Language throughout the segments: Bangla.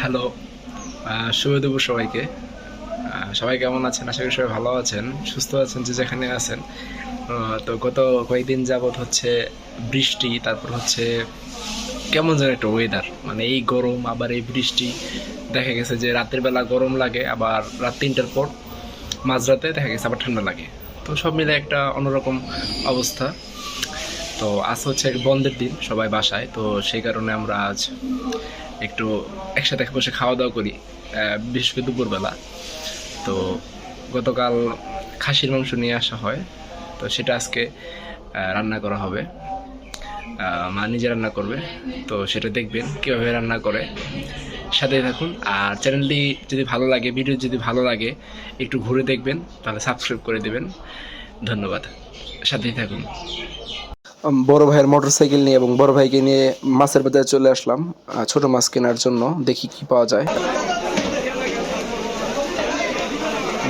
হ্যালো, শুভ দুপুর সবাইকে। সবাই কেমন আছেন? আশা করি সবাই ভালো আছেন, সুস্থ আছেন, যে যেখানে আছেন। তো গত কয়েকদিন যাবৎ হচ্ছে বৃষ্টি, তারপর হচ্ছে কেমন যেন একটা ওয়েদার, মানে এই গরম আবার এই বৃষ্টি। দেখা গেছে যে রাতের বেলা গরম লাগে, আবার রাত 3টার পর মাঝরাতে দেখা গেছে আবার ঠান্ডা লাগে। তো সব মিলে একটা অন্যরকম অবস্থা। তো আজ হচ্ছে এক বন্ধের দিন, সবাই বাসায়, তো সেই কারণে আমরা আজ একটু একসাথে বসে খাওয়া দাওয়া করি, বিশেষ করে দুপুরবেলা। তো গতকাল খাসির মাংস নিয়ে আসা হয়, তো সেটা আজকে রান্না করা হবে। মা নিজে রান্না করবে, তো সেটা দেখবেন কীভাবে রান্না করে। সাথে থাকুন, আর চ্যানেলটি যদি ভালো লাগে, ভিডিও যদি ভালো লাগে, একটু ঘুরে দেখবেন, তাহলে সাবস্ক্রাইব করে দেবেন। ধন্যবাদ, সাথেই থাকুন। বড় ভাইয়ের মোটরসাইকেল নিয়ে এবং বড় ভাইকে নিয়ে মাছের বাজারে চলে আসলাম ছোট মাছ কেনার জন্য। দেখি কি পাওয়া যায়।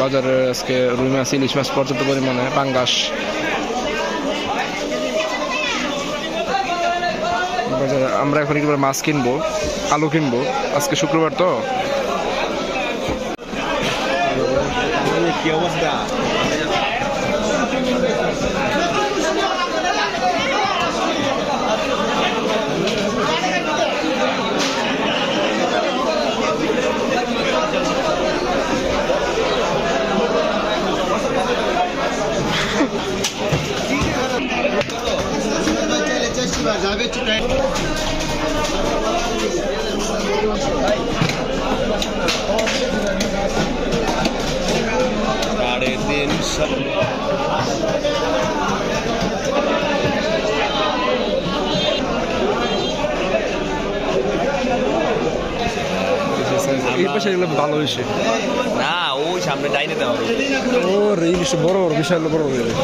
বাজারে আজকে রুই মাছ, ইলিশ মাছ পর্যাপ্ত পরিমাণে, পাঙ্গাস। বাজারে আমরা এখন একবার মাছ কিনবো, আলু কিনবো, আজকে শুক্রবার তো। কি অবস্থা? সাড়ে তিনশো। এই পাশে এগুলো ভালো হয়েছে। না, ওই সামনে ডাইনে দেওয়া হবে। ও ইলিশ বড় বড়, বিশাল বড় বড় ইলিশ।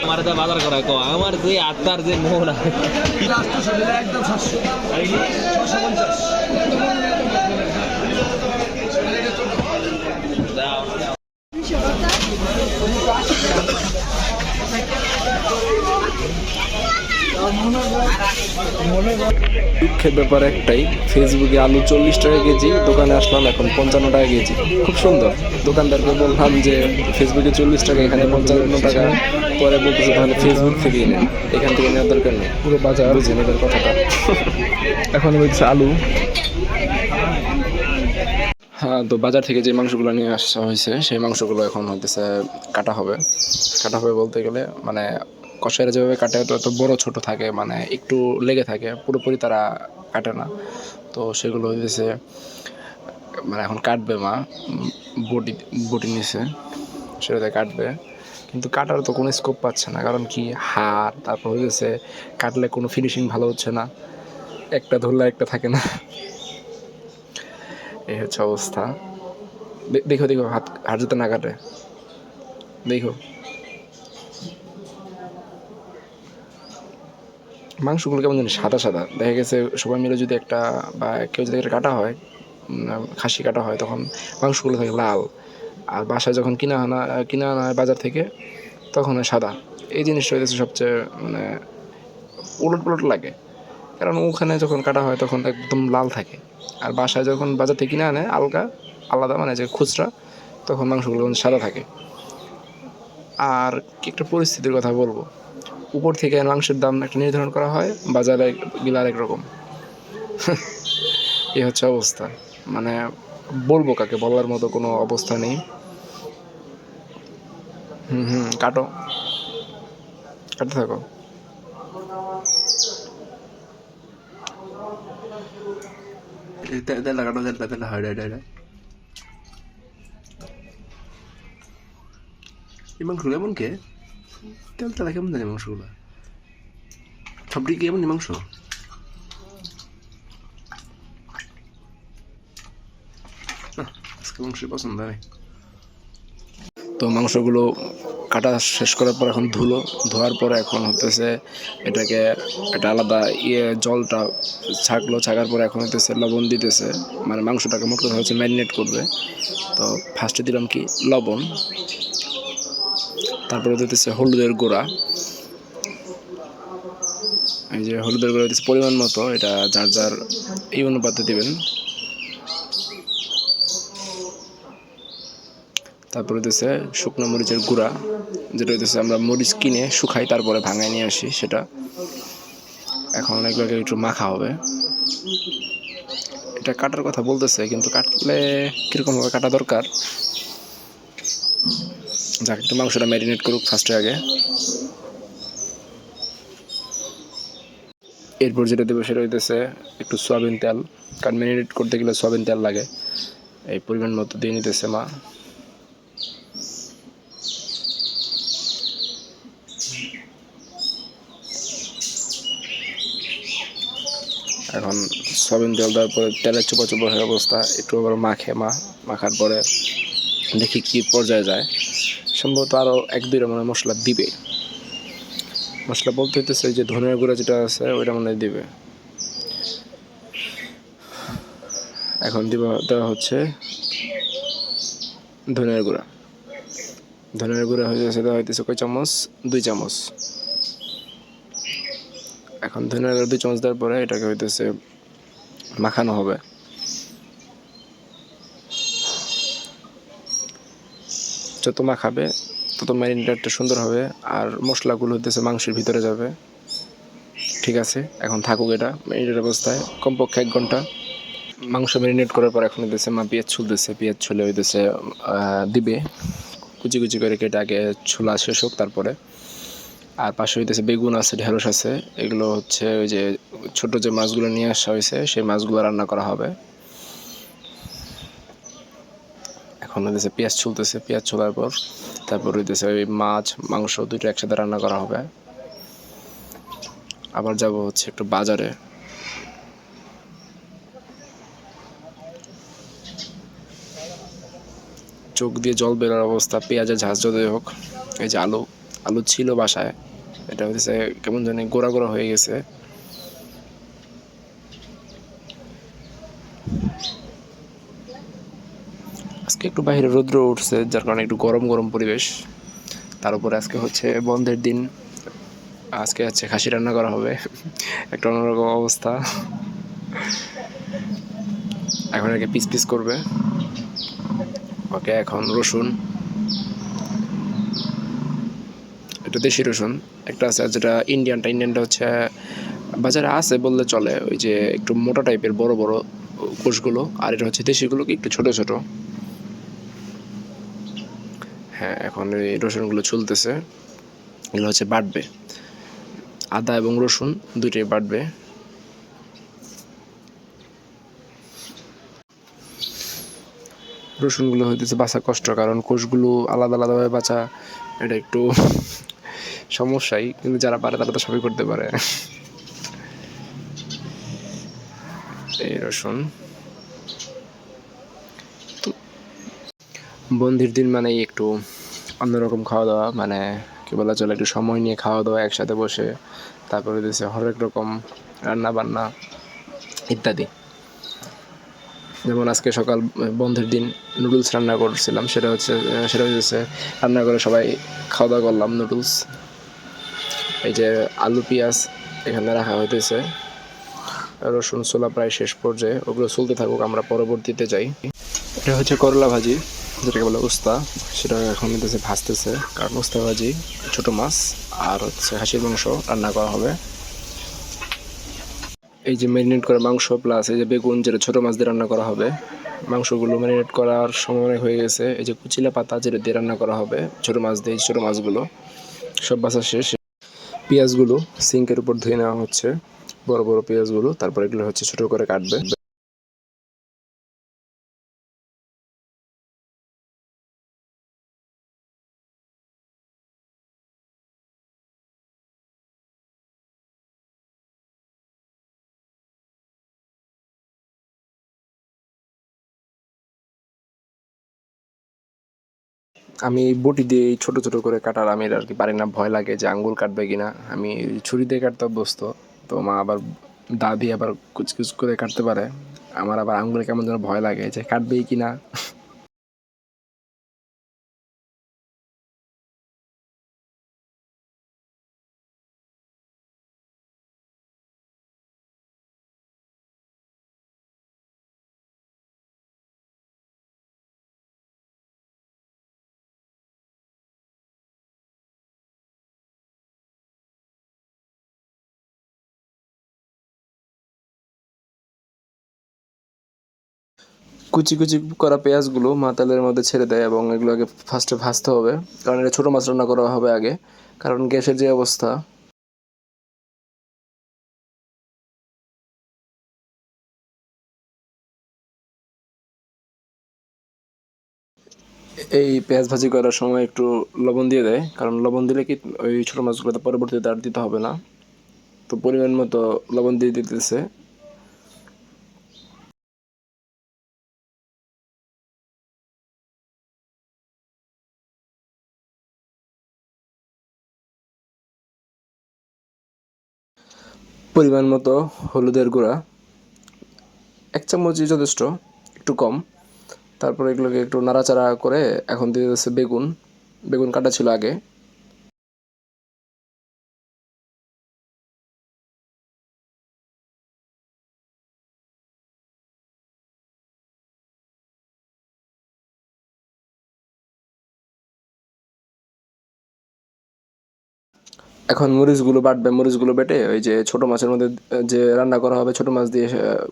আমার যা বাজার করা কো, আমার যে আত্মার যে মোহন একদম 650। দুঃখের ব্যাপার একটাই, ফেসবুকে আলু 40 টাকা কেজি, দোকানে আসলাম এখন 55 টাকা কেজি। খুব সুন্দর। দোকানদারকে বললাম যে ফেসবুকে 40 টাকা, এখানে 55 টাকা। পরে বলতেছে তাহলে ফেসবুক থেকেই নেন, এখান থেকে নেওয়ার দরকার নেই। পুরো বাজার বুঝেন এদের কথাটা। এখন বলছে আলু। হ্যাঁ, তো বাজার থেকে যে মাংসগুলো নিয়ে আসা হয়েছে, সেই মাংসগুলো এখন হইতেছে কাটা হবে। কাটা হবে বলতে গেলে মানে কষাইরা যেভাবে কাটে, তো এত বড় ছোট থাকে, মানে একটু লেগে থাকে, পুরোপুরি তারা কাটে না। তো সেগুলো হইতেছে মানে এখন কাটবে মা, বটি বটি নিছে, সেটাতে কাটবে। কিন্তু কাটার তো কোনো স্কোপ পাচ্ছে না, কারণ কি হাড়, তারপর হইতেছে কাটলে কোনো ফিনিশিং ভালো হচ্ছে না, একটা ধরলে একটা থাকে না। এই হচ্ছে অবস্থা। দেখো দেখো, হাত হাত যাতে না কাটে, দেখো। মাংসগুলো কেমন জানি সাদা সাদা দেখা গেছে। সবাই মিলে যদি একটা বা কেউ যদি একটা কাটা হয়, খাসি কাটা হয়, তখন মাংসগুলো থাকে লাল। আর বাসায় যখন কিনা আনা হয় বাজার থেকে, তখন হয় সাদা। এই জিনিসটা হইতেছে সবচেয়ে মানে উলট পালট লাগে, কারণ ওখানে যখন কাটা হয় তখন একদম লাল থাকে, আর বাসায় যখন বাজার থেকে কিনে আনে আলগা আলাদা, মানে যে খুচরা, তখন মাংসগুলো সাদা থাকে। আর কি একটা পরিস্থিতির কথা বলবো, উপর থেকে মাংসের দাম একটা নির্ধারণ করা হয়, বাজারে গেলে আরেক রকম। এই হচ্ছে অবস্থা, মানে বলবো কাকে, বলার মতো কোনো অবস্থা নেই। কাটো, কাটতে থাকো। এই মাংসগুলো এমন কে, তেল তেলা কেমন জানি মাংসগুলো, সবটি কি এমনই মাংস? আজকে মাংস পছন্দ হয়। তো মাংসগুলো কাটা শেষ করার পর এখন ধোয়ার পরে এখন হতেছে এটাকে একটা আলাদা জলটা ছাকার পরে এখন হতেছে লবণ দিতেছে, মানে মাংসটাকে মোট কথা হচ্ছে ম্যারিনেট করবে। তো ফার্স্টে দিলাম কি লবণ, তারপরে দিতেছে হলুদের গুঁড়া। এই যে হলুদের গুঁড়া দিতেছে পরিমাণ মতো, এটা যার যার এই অনুপাতে দিবেন। তারপরে হইতেছে শুকনো মরিচের গুঁড়া, যেটা হইতেছে আমরা মরিচ কিনে শুকাই তারপরে ভাঙায় নিয়ে আসি সেটা। এখন এগুলোকে একটু মাখা হবে। এটা কাটার কথা বলতেছে, কিন্তু কাটলে কীরকমভাবে কাটা দরকার, যাক একটু মাংসটা ম্যারিনেট করুক ফার্স্টে আগে। এরপর যেটা দেবো সেটা হইতেছে একটু সয়াবিন তেল, কারণ ম্যারিনেট করতে গেলে সয়াবিন তেল লাগে। এই পরিমাণ মতো দিয়ে নিতেছে মা। এখন সয়াবিন তেল দেওয়ার পরে তেলের চোপা চোপা হয়ে অবস্থা, একটু আবার মাখার পরে দেখি কী পর্যায়ে যায়। সম্ভবত আরও 1-2টা মনে মশলা দিবে। মশলা বলতে হইতেছে যে ধনিয়া গুঁড়া যেটা আছে ওইটা মনে দিবে। এখন দেওয়া হচ্ছে ধনিয়ার গুঁড়া। ধনিয়ার গুঁড়া দেওয়া হইতেছে কয় চামচ, 2 চামচ। এখন ধনিয়ার গুঁড়া 2 চামচ দেওয়ার পরে এটাকে হইতেছে মাখানো হবে। যত মাখাবে তত ম্যারিনেটটা সুন্দর হবে, আর মশলাগুলো হইতেছে মাংসের ভিতরে যাবে। ঠিক আছে, এখন থাকুক এটা ম্যারিনেট অবস্থায় কমপক্ষে 1 ঘন্টা। মাংস ম্যারিনেট করার পর এখন হইতেছে মা পেঁয়াজ ছুলতেছে, পেঁয়াজ ছুলে হইতেছে দিবে কুচি কুচি করে কেটে, আগে ছোলা শেষ হোক তারপরে। আর পাশে হইতেছে বেগুন আছে, ঢেঁড়স আছে, এগুলো হচ্ছে ওই যে ছোট যে মাছগুলো নিয়ে আসা হয়েছে সেই মাছগুলো রান্না করা হবে। এখন হইতেছে পেঁয়াজ ছুলতেছে, পেঁয়াজ ছোলার পর তারপর হইতেছে ওই মাংস দুটো একসাথে রান্না করা হবে। আবার যাব হচ্ছে একটু বাজারে। চোখ দিয়ে জল বেরোর অবস্থা, পেঁয়াজের ঝাঁজ যতই হোক। এই যে আলু ছিল বাসায়, এটা হচ্ছে কেমন জানি গোড়া গোড়া হয়ে গেছে। আজকে একটু বাইরে রৌদ্র উঠছে, যার কারণে একটু গরম গরম পরিবেশ। তার উপরে আজকে হচ্ছে বন্ধের দিন, আজকে হচ্ছে খাসি রান্না করা হবে। একটা অন্যরকম অবস্থা। এখন একে পিস পিস করবে। ওকে এখন রসুন, এটা দেশি রসুন একটা আছে, যেটা ইন্ডিয়ানটা হচ্ছে বাজারে আছে বললে চলে, ওই যে একটু মোটা টাইপের বড় বড় কোষগুলো, আর এটা হচ্ছে দেশিগুলো কি একটু ছোট ছোট। হ্যাঁ, এখন এই রসুনগুলো চলতেছে, এগুলো হচ্ছে বাটবে, আদা এবং রসুন দুইটাই বাটবে। রসুনগুলো হইতেছে বাছা কষ্ট, কারণ কোষগুলো আলাদা আলাদাভাবে বাছা এটা একটু সমস্যাই, কিন্তু যারা পারে তারা তো সবই করতে পারে। এই রসুন বন্ধের দিন মানে একটু অন্যরকম খাওয়া দাওয়া, মানে কি বলা চলে, একটু সময় নিয়ে খাওয়া দাওয়া একসাথে বসে, তারপরে দিয়েছে হরেক রকম রান্না বান্না ইত্যাদি। যেমন আজকে সকাল বন্ধের দিন নুডলস রান্না করছিলাম, সেটা হচ্ছে রান্না করে সবাই খাওয়া দাওয়া করলাম নুডলস। এই যে আলু পেঁয়াজ এখানে রাখা হইতেছে, রসুন ছোলা প্রায় শেষ পর্যায়ে, ওগুলো চলতে থাকুক, আমরা পরবর্তীতে যাই। এটা হচ্ছে করলা ভাজি, যেটাকে বলে উস্তা, সেটা এখন হইতেছে ভাজতেছে, কারণ উস্তা ভাজি ছোট মাছ আর হচ্ছে খাসির মাংস রান্না করা হবে। এই যে ম্যারিনেট করা মাংস প্লাস এই যে বেগুন, যেটা ছোট মাছ দিয়ে রান্না করা হবে। মাংসগুলো ম্যারিনেট করার সময় হয়ে গেছে, এই যে কুচিলা পাতা যেটা দিয়ে রান্না করা হবে ছোট মাছ দিয়ে, ছোট মাছগুলো সব বাছা শেষ। পেঁয়াজগুলো সিঙ্কের উপর ধুয়ে নেওয়া হচ্ছে, বড় বড় পেঁয়াজগুলো, তারপর এগুলো হচ্ছে ছোট করে কাটবে। আমি এই বটি দিয়ে এই ছোটো ছোটো করে কাটার আমি আর কি পারি না, ভয় লাগে যে আঙ্গুল কাটবে কিনা। আমি ছুরি দিয়ে কাটতে অভ্যস্ত, তো মা আবার দা দিয়ে আবার কুচকুচ করে কাটতে পারে। আমার আবার আঙ্গুলে কেমন যেন ভয় লাগে যে কাটবেই কিনা। কুচি কুচি করা পেঁয়াজগুলো মা তেলের মধ্যে ছেড়ে দেয় এবং এগুলোকে ফার্স্টে ভাজতে হবে, কারণ এটা ছোটো মাছ রান্না করা হবে আগে, কারণ গ্যাসের যে অবস্থা। এই পেঁয়াজ ভাজি করার সময় একটু লবণ দিয়ে দেয়, কারণ লবণ দিলে কি ওই ছোটো মাছগুলোতে পরবর্তীতে আর দিতে হবে না। তো পরিমাণ মতো লবণ দিয়ে দিতেছে। পরিমাণ মতো হলুদের গুঁড়া 1 চামচই যথেষ্ট, একটু কম। তারপর এগুলোকে একটু নাড়াচাড়া করে এখন দিয়ে দিচ্ছে বেগুন। বেগুন কাটা ছিল আগে। এখন মরিচগুলো বাটবে, মরিচগুলো বেটে ওই যে ছোটো মাছের মধ্যে যে রান্না করা হবে ছোটো মাছ দিয়ে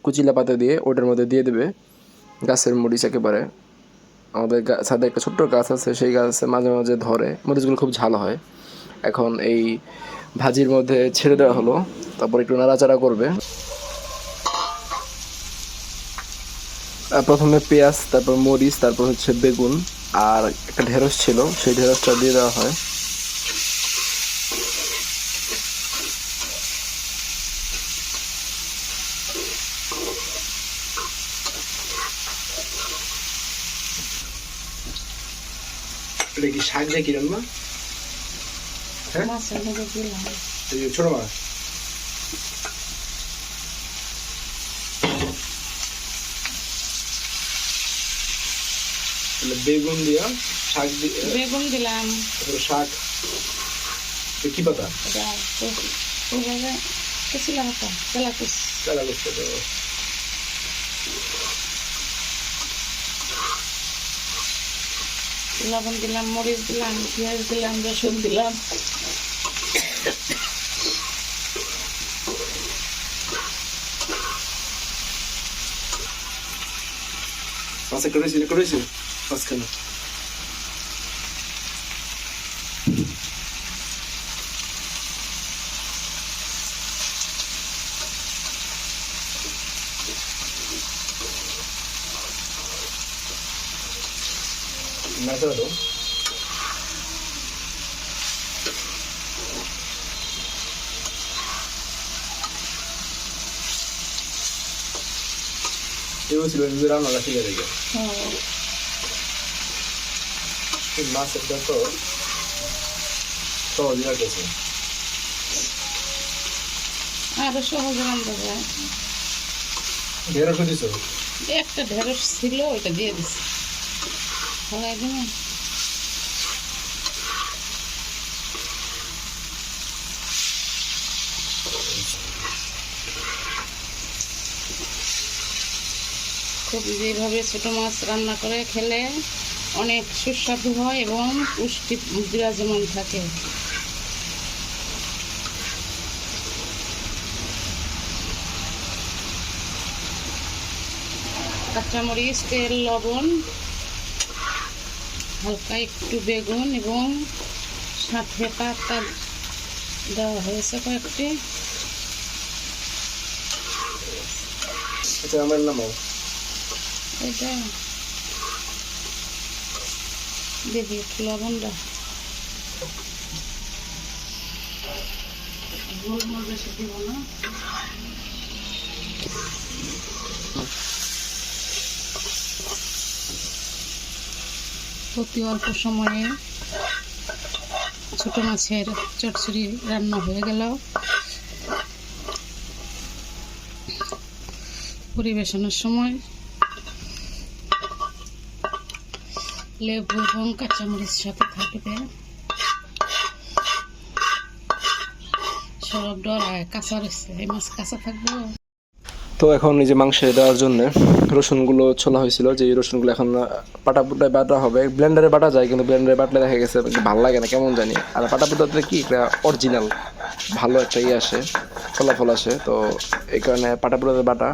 কুচিলা পাতা দিয়ে ওটার মধ্যে দিয়ে দেবে। গাছের মরিচ একেবারে, আমাদের ছাদে একটা ছোট্ট গাছ আছে, সেই গাছে মাঝে মাঝে ধরে, মরিচগুলো খুব ঝাল হয়। এখন এই ভাজির মধ্যে ছেড়ে দেওয়া হলো, তারপর একটু নাড়াচাড়া করবে। প্রথমে পেঁয়াজ, তারপর মরিচ, তারপর হচ্ছে বেগুন, আর একটা ঢেঁড়স ছিল, সেই ঢেঁড়সটা দিয়ে দেওয়া হয়। এটা কি শাক দিয়ে কি রান্না? হ্যাঁ, এই যে ছোট মাছ। বেগুন দিয়া শাক দিয়ে, বেগুন দিলাম, তারপরে শাক কি পাতা, কুচিলা পাতা, তেলাকুচ, চালা করতে তো লবণ দিলাম, মরিচ দিলাম, পেঁয়াজ দিলাম, রসুন দিলাম। মাছে করেছি মাঝখানে। নাড়াচাড়া দাও। এও ছিল নিজের রান্নাটা ঠিক আছে। মাছের তো সহজই লাগতেছে, আরো সহজে রান্না যায়। ঢেঁড়স দিছ? একটা ঢেঁড়স ছিল, ওইটা দিয়ে দিচ্ছি। ফলাই দিন। খুব যেভাবে ছোটো মাছ রান্না করে খেলে অনেক সুস্বাদু হয় এবং পুষ্টি বিরাজমান থাকে। কাঁচামরিচ, তেল, লবণ, হালকা একটু বেগুন এবং সাথে পাতা দেওয়া হয়েছে কয়েকটি। আচ্ছা, আমার নামাও। এটা দেখি একটু লবণটা, গোলমরিচ বেশি দিব না। অতি অল্প সময়ে ছোট মাছের চচ্চড়ি রান্না হয়ে গেল। পরিবেশনের সময় লেবু এবং কাঁচামরিচ সাথে থাকবে। সব ডর কাঁচা রয়েছে, এই মাছ কাঁচা থাকবে। তো এখন এই যে মাংসে দেওয়ার জন্য রসুনগুলো ছোলা হয়েছিল, যে এই রসুনগুলো এখন পাটাপুটায় বাটা হবে। ব্লেন্ডারে বাটা যায়, কিন্তু ব্লেন্ডারে বাটলে দেখা গেছে ভালো লাগে না, কেমন জানি। আর পাটাপুটাতে কি একটা অরিজিনাল ভালো একটা ইয়ে আসে, ফলাফল আসে। তো এই কারণে পাটাপুটাতে বাটা।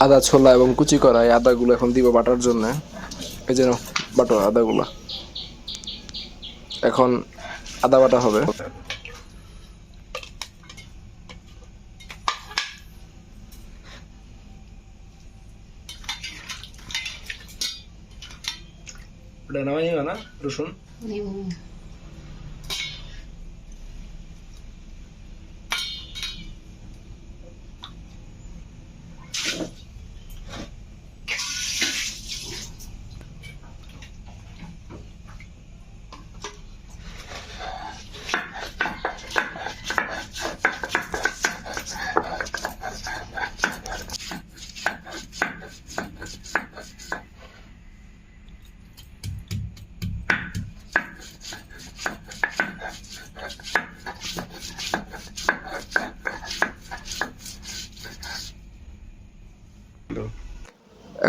আদা ছোলা এবং কুচি করা এই আদাগুলো এখন দিব বাটার জন্য। এই যে বাটো আদাগুলো, এখন আদা বাটা হবে। ওটা নামাই নিবা না রসুন?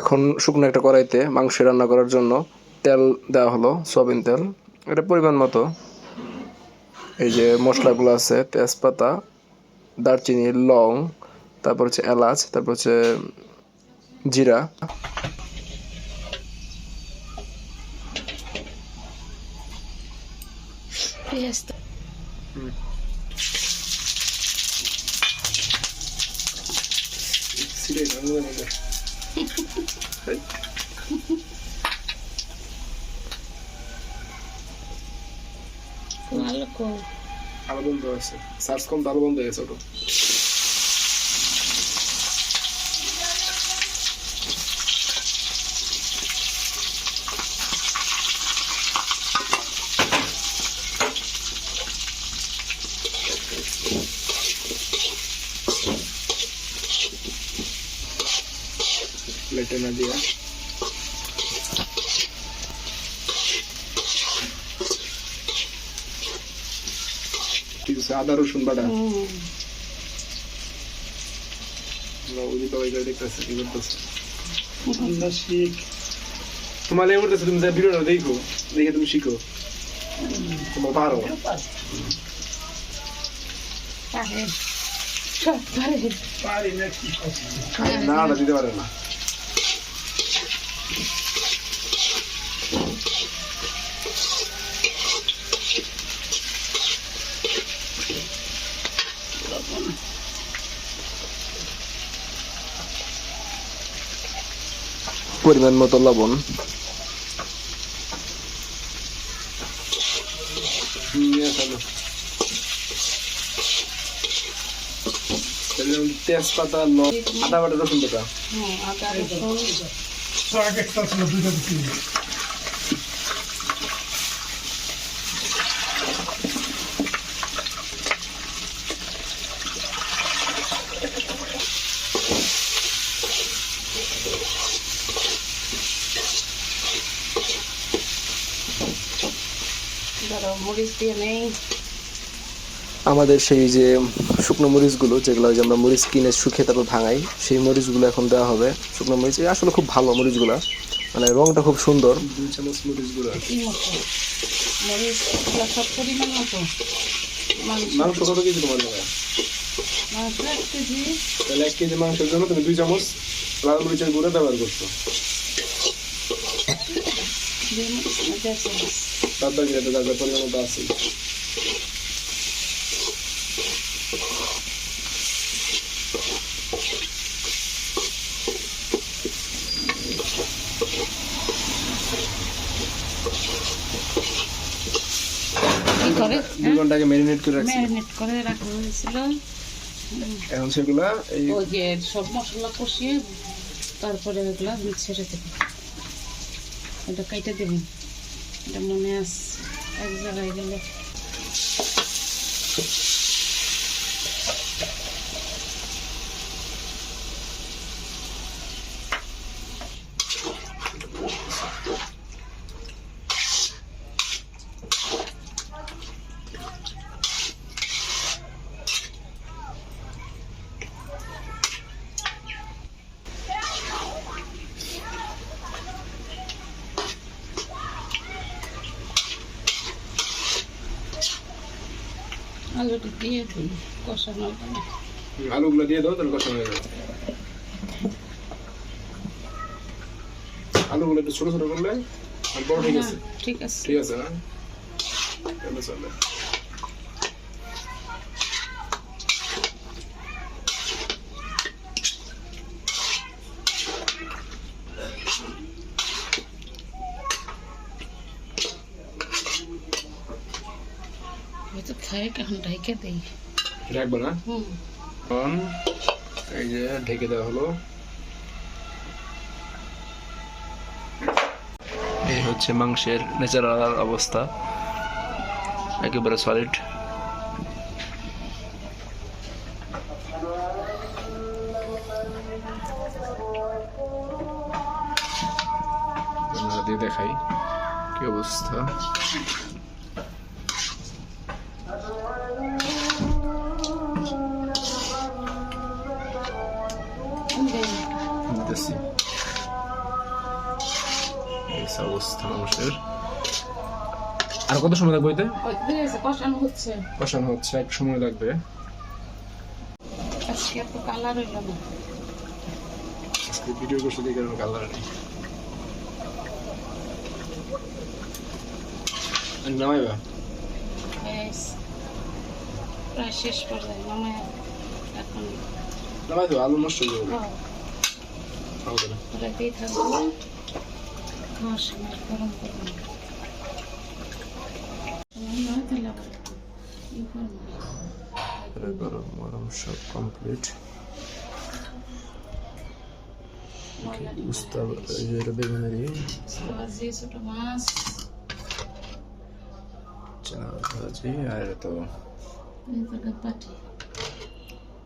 এখন শুকনো একটা কড়াইতে মাংস রান্না করার জন্য তেল দেওয়া হলো, সয়াবিন তেল। এটা পরিমাণ মতো। এই যে মশলাগুলো আছে, তেজপাতা, দারচিনি, লং, তারপর হচ্ছে এলাচ, তারপর হচ্ছে জিরা। আলো বন্ধ আছে, সার্চ কম আলো বন্ধ হয়ে গেছে। ওটা প্লেটে না দিয়া ঠিক আছে। আদা রসুন বাটা দেখতেছে কি করতেছে, শিখ তোমার লেগে করতেছে। তুমি যা ভিডিওটা দেখো, দেখে তুমি শিখো, তোমার পারো। না না দিতে পারে না। পরিমাণ মতো লবণ, তেজপাতা, আদা বাটা, রসুন বাটা। মরিচ দিয়ে নেই। আমাদের সেই যে শুকনো মরিচগুলো, যেগুলো যে আমরা মরিচ কিনে শুকিয়ে তারপর ভাঙাই, সেই মরিচগুলো এখন দেওয়া হবে। শুকনো মরিচ আসলে খুব ভালো মরিচগুলো, মানে রংটা খুব সুন্দর। 2 চামচ মরিচগুলো, মরিচ সব পরিমাণ মতো। মাংস কত কেজি তোমার? মাংস 1 কেজি। তাহলে 1 কেজি মাংসের জন্য তুমি 2 চামচ লাল মরিচের গুঁড়া ব্যবহার করছো। 2 চামচ। বাদ বাকি যেটা যার যার পরিমাণ মতো আছে। কি করে 2 ঘন্টা আগে ম্যারিনেট করে রাখছি। ম্যারিনেট করে রাখা হয়েছিল। এখন সেগুলা এই ওই যে সব মশলা কষিয়ে তারপরে ওগুলা ছেড়ে দেবে। এটা কাইটে দেবেন, এটা মনে আছে এক জায়গায় গেলে। আলুটা দিয়ে দিই কষানো হবে। আলুগুলো দিয়ে দাও, তাহলে কষানো হয়ে যাবে। আলুগুলো একটু ছোট ছোট করলে আর বড় ঠিক আছে। ঠিক আছে। ঠিক আছে না? তাহলে চলে। হয়তো খাই এখন ঢেকে দিই। রাখবো না? হুম। এখন এই যে ঢেকে দেওয়া হলো। এই হচ্ছে মাংসের ন্যাচারাল অবস্থা, একেবারে সলিড। দিয়ে দেখাই কি অবস্থা। দিতেছি এই অবস্থা মাংসের। আর কত সময় লাগবে এতে? কষানো হচ্ছে। কষানো হচ্ছে, এক সময় লাগবে। আজকে এত কালার হইল না। আজকে ভিডিও করতে দিয়ে কারণ কালার নেই। নামাইবা? ব্যাস, প্রায় শেষ পর্যায়ে মামা এখন নামাই তো, আলু নষ্ট হয়ে যাবে। হবে না। ওটাতেই থাকবো। খাওয়ার সময় গরম করবো। গরম গরম সব কমপ্লিট। উস্তা বেগুনেরই ছোট মাছ, চাল ভাজি, আর তো পাটি।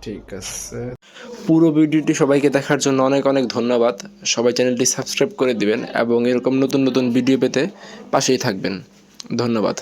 ঠিক আছে। পুরো ভিডিওটি সবাইকে দেখার জন্য অনেক অনেক ধন্যবাদ। সবাই চ্যানেলটি সাবস্ক্রাইব করে দিবেন এবং এরকম নতুন নতুন ভিডিও পেতে পাশেই থাকবেন। ধন্যবাদ।